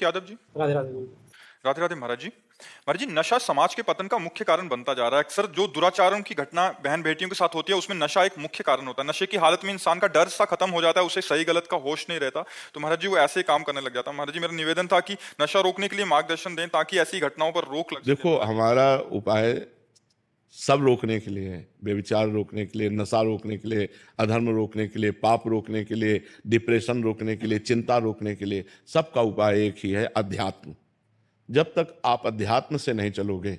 यादव जी। राधे राधे जी। राधे राधे महाराज जी। महाराज जी, नशा समाज के पतन का मुख्य कारण बनता जा रहा है। अक्सर जो दुराचारों की घटना बहन बेटियों के साथ होती है उसमें नशा एक मुख्य कारण होता है। नशे की हालत में इंसान का डर सा खत्म हो जाता है, उसे सही गलत का होश नहीं रहता, तो महाराज जी वो ऐसे काम करने लग जाता है। महाराज जी, मेरा निवेदन था कि नशा रोकने के लिए मार्गदर्शन दें ताकि ऐसी घटनाओं पर रोक लग सके। देखो, हमारा उपाय सब रोकने के लिए है। व्यभिचार रोकने के लिए, नशा रोकने के लिए, अधर्म रोकने के लिए, पाप रोकने के लिए, डिप्रेशन रोकने के लिए, चिंता रोकने के लिए, सबका उपाय एक ही है, अध्यात्म। जब तक आप अध्यात्म से नहीं चलोगे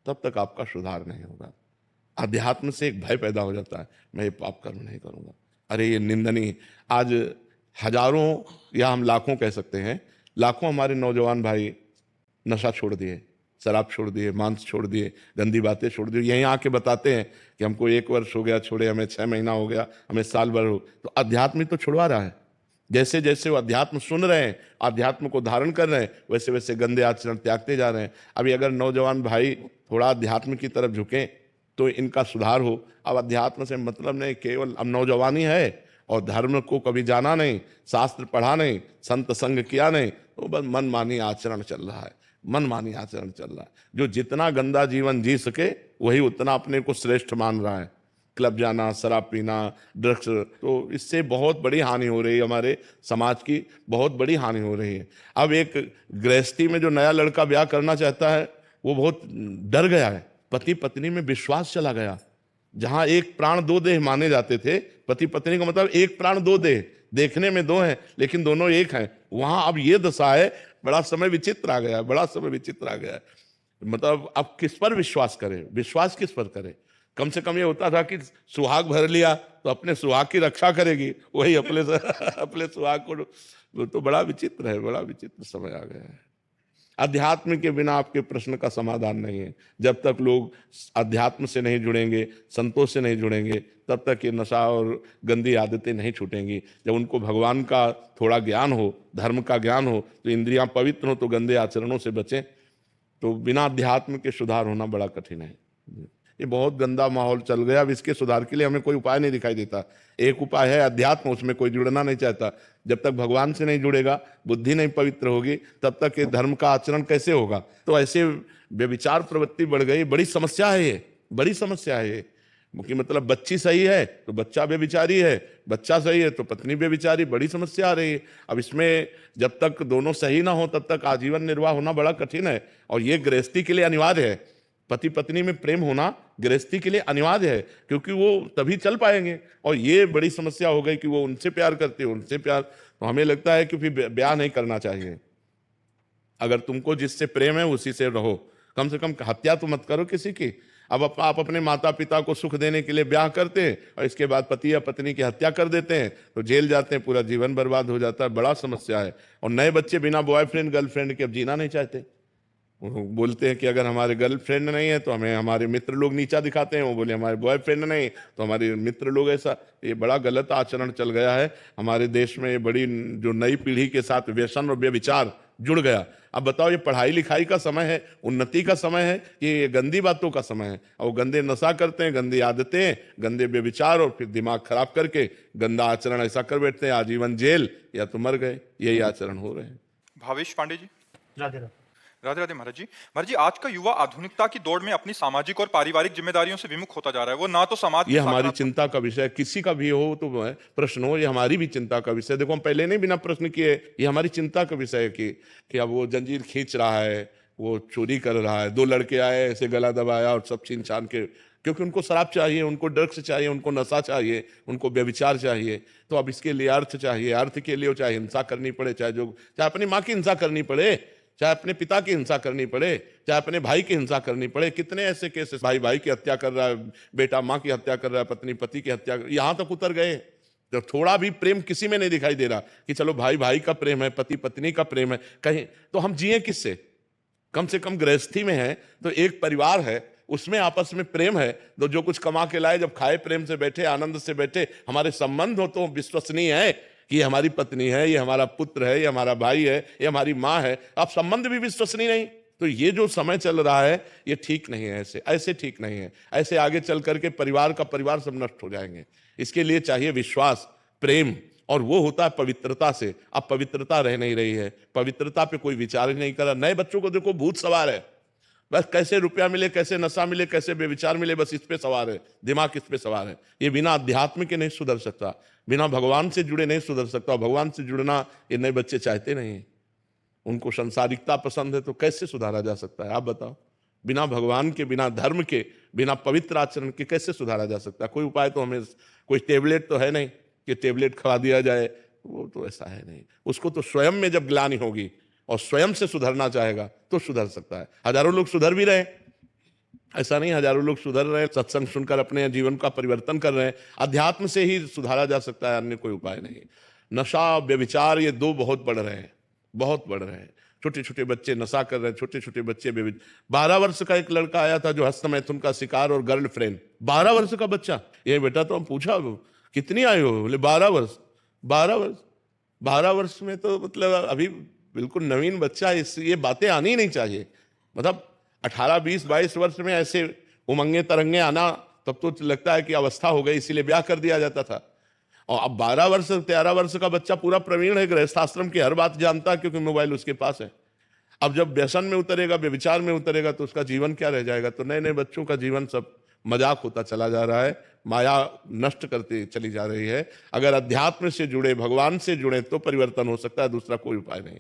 तब तक आपका सुधार नहीं होगा। अध्यात्म से एक भय पैदा हो जाता है, मैं ये पाप कर्म नहीं करूंगा, अरे ये निंदनीय। आज हजारों या हम लाखों कह सकते हैं, लाखों हमारे नौजवान भाई नशा छोड़ दिए, शराब छोड़ दिए, मांस छोड़ दिए, गंदी बातें छोड़ दी। यहीं आके बताते हैं कि हमको 1 वर्ष हो गया छोड़े, हमें 6 महीना हो गया, हमें साल भर हो। तो अध्यात्म तो छुड़वा रहा है। जैसे जैसे वो अध्यात्म सुन रहे हैं, अध्यात्म को धारण कर रहे हैं, वैसे वैसे गंदे आचरण त्यागते जा रहे हैं। अभी अगर नौजवान भाई थोड़ा अध्यात्म की तरफ झुकें तो इनका सुधार हो। अब अध्यात्म से मतलब नहीं, केवल अब नौजवानी है और धर्म को कभी जाना नहीं, शास्त्र पढ़ा नहीं, संत संग किया नहीं, तो बस मनमानी आचरण चल रहा है, मनमानी आचरण चल रहा है। जो जितना गंदा जीवन जी सके वही उतना अपने को श्रेष्ठ मान रहा है। क्लब जाना, शराब पीना, ड्रग्स, तो इससे बहुत बड़ी हानि हो रही है, हमारे समाज की बहुत बड़ी हानि हो रही है। अब एक गृहस्थी में जो नया लड़का ब्याह करना चाहता है वो बहुत डर गया है। पति पत्नी में विश्वास चला गया। जहां एक प्राण दो देह माने जाते थे, पति पत्नी का मतलब एक प्राण दो देह, देखने में दो हैं लेकिन दोनों एक हैं, वहां अब ये दशा है। बड़ा समय विचित्र आ गया है, बड़ा समय विचित्र आ गया है। मतलब अब किस पर विश्वास करें, विश्वास किस पर करें? कम से कम ये होता था कि सुहाग भर लिया तो अपने सुहाग की रक्षा करेगी, वही अपने अपने सुहाग को। तो बड़ा विचित्र है, बड़ा विचित्र समय आ गया है। अध्यात्म के बिना आपके प्रश्न का समाधान नहीं है। जब तक लोग अध्यात्म से नहीं जुड़ेंगे, संतों से नहीं जुड़ेंगे, तब तक ये नशा और गंदी आदतें नहीं छूटेंगी। जब उनको भगवान का थोड़ा ज्ञान हो, धर्म का ज्ञान हो, तो इंद्रियां पवित्र हो, तो गंदे आचरणों से बचें। तो बिना अध्यात्म के सुधार होना बड़ा कठिन है। ये बहुत गंदा माहौल चल गया। अब इसके सुधार के लिए हमें कोई उपाय नहीं दिखाई देता। एक उपाय है अध्यात्म, उसमें कोई जुड़ना नहीं चाहता। जब तक भगवान से नहीं जुड़ेगा, बुद्धि नहीं पवित्र होगी, तब तक ये धर्म का आचरण कैसे होगा? तो ऐसे व्यभिचार प्रवृत्ति बढ़ गई, बड़ी समस्या है ये, बड़ी समस्या है ये। कि मतलब बच्ची सही है तो बच्चा व्यभिचारी है, बच्चा सही है तो पत्नी व्यभिचारी, बड़ी समस्या आ रही है। अब इसमें जब तक दोनों सही ना हो तब तक आजीवन निर्वाह होना बड़ा कठिन है, और ये गृहस्थी के लिए अनिवार्य है। पति पत्नी में प्रेम होना गृहस्थी के लिए अनिवार्य है, क्योंकि वो तभी चल पाएंगे। और ये बड़ी समस्या हो गई कि वो उनसे प्यार करते हो, उनसे प्यार, तो हमें लगता है कि फिर ब्याह नहीं करना चाहिए। अगर तुमको जिससे प्रेम है उसी से रहो, कम से कम हत्या तो मत करो किसी की। अब आप अपने माता पिता को सुख देने के लिए ब्याह करते हैं और इसके बाद पति या पत्नी की हत्या कर देते हैं तो जेल जाते हैं, पूरा जीवन बर्बाद हो जाता है, बड़ा समस्या है। और नए बच्चे बिना बॉयफ्रेंड गर्लफ्रेंड के अब जीना नहीं चाहते। वो बोलते हैं कि अगर हमारे गर्लफ्रेंड नहीं है तो हमें हमारे मित्र लोग नीचा दिखाते हैं, वो बोले हमारे बॉयफ्रेंड नहीं तो हमारे मित्र लोग ऐसा। ये बड़ा गलत आचरण चल गया है हमारे देश में। ये बड़ी जो नई पीढ़ी के साथ व्यसन और व्यभिचार जुड़ गया। अब बताओ, ये पढ़ाई लिखाई का समय है, उन्नति का समय है कि ये गंदी बातों का समय है? और गंदे नशा करते हैं, गंदी आदतें, गंदे व्यभिचार, और फिर दिमाग खराब करके गंदा आचरण ऐसा कर बैठते हैं, आजीवन जेल या तो मर गए। यही आचरण हो रहे हैं। भावेश पांडे जी। राधे राधे। राधे राधे महाराज जी। महाराज जी, आज का युवा आधुनिकता की दौड़ में अपनी सामाजिक और पारिवारिक जिम्मेदारियों से विमुख होता जा रहा है। वो ना तो समाज, ये हमारी चिंता का विषय, किसी का भी हो तो प्रश्न हो, ये हमारी भी चिंता का विषय। देखो, हम पहले नहीं बिना प्रश्न किए, ये हमारी चिंता का विषय है कि अब वो जंजीर खींच रहा है, वो चोरी कर रहा है। 2 लड़के आए, ऐसे गला दबाया और सब छीन छान के, क्योंकि उनको शराब चाहिए, उनको ड्रग्स चाहिए, उनको नशा चाहिए, उनको व्यभिचार चाहिए। तो अब इसके लिए अर्थ चाहिए, अर्थ के लिए चाहे हिंसा करनी पड़े, चाहे अपनी माँ की हिंसा करनी पड़े, चाहे अपने पिता की हिंसा करनी पड़े, चाहे अपने भाई की हिंसा करनी पड़े। कितने ऐसे केसेस, भाई भाई की हत्या कर रहा है, बेटा माँ की हत्या कर रहा है, पत्नी पति की हत्या, यहां तक उतर गए। तो थोड़ा भी प्रेम किसी में नहीं दिखाई दे रहा कि चलो भाई भाई का प्रेम है, पति पत्नी का प्रेम है कहीं, तो हम जिए किससे? कम से कम गृहस्थी में है तो एक परिवार है, उसमें आपस में प्रेम है, तो जो कुछ कमा के लाए जब खाए, प्रेम से बैठे, आनंद से बैठे, हमारे संबंध हो तो विश्वसनीय है कि ये हमारी पत्नी है, ये हमारा पुत्र है, ये हमारा भाई है, ये हमारी माँ है। अब संबंध भी विश्वसनीय नहीं, तो ये जो समय चल रहा है ये ठीक नहीं है। ऐसे ठीक नहीं है। ऐसे आगे चल करके परिवार का परिवार सब नष्ट हो जाएंगे। इसके लिए चाहिए विश्वास, प्रेम, और वो होता है पवित्रता से। अब पवित्रता रह नहीं रही है, पवित्रता पे कोई विचार ही नहीं कर रहा। नए बच्चों को देखो भूत सवार है, बस कैसे रुपया मिले, कैसे नशा मिले, कैसे बेविचार मिले, बस इस पे सवार है, दिमाग इस पे सवार है। ये बिना अध्यात्म के नहीं सुधर सकता, बिना भगवान से जुड़े नहीं सुधर सकता। भगवान से जुड़ना ये नए बच्चे चाहते नहीं, उनको संसारिकता पसंद है, तो कैसे सुधारा जा सकता है आप बताओ? बिना भगवान के, बिना धर्म के, बिना पवित्र आचरण के कैसे सुधारा जा सकता है? कोई उपाय तो हमें, कोई टेबलेट तो है नहीं कि टेबलेट खवा दिया जाए, वो तो ऐसा है नहीं। उसको तो स्वयं में जब ग्लानि होगी और स्वयं से सुधरना चाहेगा तो सुधर सकता है। हजारों लोग सुधर भी रहे, ऐसा नहीं हजारों लोग सुधर रहे हैं, सत्संग सुनकर अपने जीवन का परिवर्तन कर रहे हैं। अध्यात्म से ही सुधारा जा सकता है, अन्य कोई उपाय नहीं। नशा, व्यभिचार, ये दो बहुत बढ़ रहे हैं, बहुत बढ़ रहे हैं। छोटे छोटे बच्चे नशा कर रहे हैं, छोटे छोटे बच्चे 12 वर्ष का एक लड़का आया था जो हस्तमैथुन का शिकार और गर्लफ्रेंड, 12 वर्ष का बच्चा। ये बेटा तो हम पूछा कितनी आयु हो, बोले 12 वर्ष। 12 वर्ष, 12 वर्ष में तो मतलब अभी बिल्कुल नवीन बच्चा है, ये बातें आनी ही नहीं चाहिए। मतलब 18, 20, 22 वर्ष में ऐसे उमंगे तरंगे आना, तब तो लगता है कि अवस्था हो गई, इसीलिए ब्याह कर दिया जाता था। और अब 12 वर्ष, 13 वर्ष का बच्चा पूरा प्रवीण है, गृहस्थाश्रम की हर बात जानता है, क्योंकि मोबाइल उसके पास है। अब जब व्यसन में उतरेगा, व्यभिचार में उतरेगा, तो उसका जीवन क्या रह जाएगा? तो नए नए बच्चों का जीवन सब मजाक होता चला जा रहा है, माया नष्ट करती चली जा रही है। अगर अध्यात्म से जुड़े, भगवान से जुड़े, तो परिवर्तन हो सकता है, दूसरा कोई उपाय नहीं।